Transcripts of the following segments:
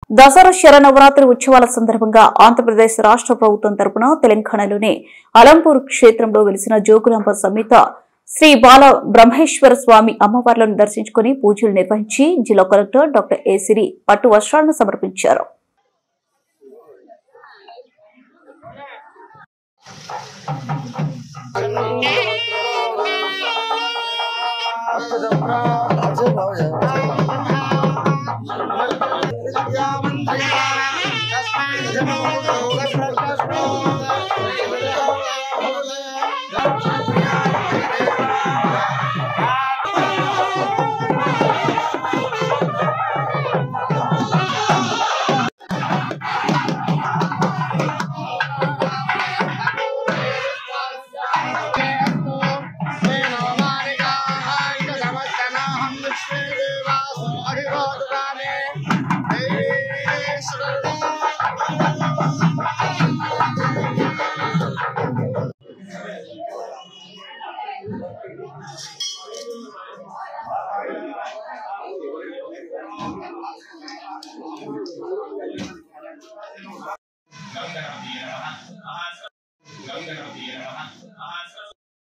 దసరా శరన్నవరాత్రి ఉత్సవాల సందర్భంగా ఆంధ్రప్రదేశ్ రాష్ట్ర ప్రభుత్వం తరపున తెలంగాణలోని అలంపూర్ క్షేత్రంలో వెలిసిన జోగులాంబ సమేత శ్రీ బాల బ్రహ్మేశ్వర స్వామి అమ్మవార్లను దర్శించుకుని పూజలు నిర్వహించి జిల్లా కలెక్టర్ డాక్టర్ ఏ సిరి పట్టు వస్త్రాలను సమర్పించారు.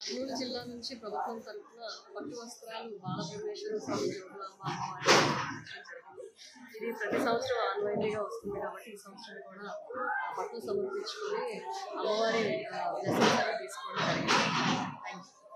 మూడు జిల్లా నుంచి ప్రభుత్వం తరఫున పట్టు వస్త్రాలు బాలబ్రహ్మేశ్వర స్వామి జోగులాంబ ఇది ప్రతి సంవత్సరం ఆన్లైన్గా వస్తుంది కాబట్టి ఈ సంవత్సరం కూడా పట్టు సమర్పించుకొని అమ్మవారి దర్శనం తీసుకోవడం జరిగింది. Thank you.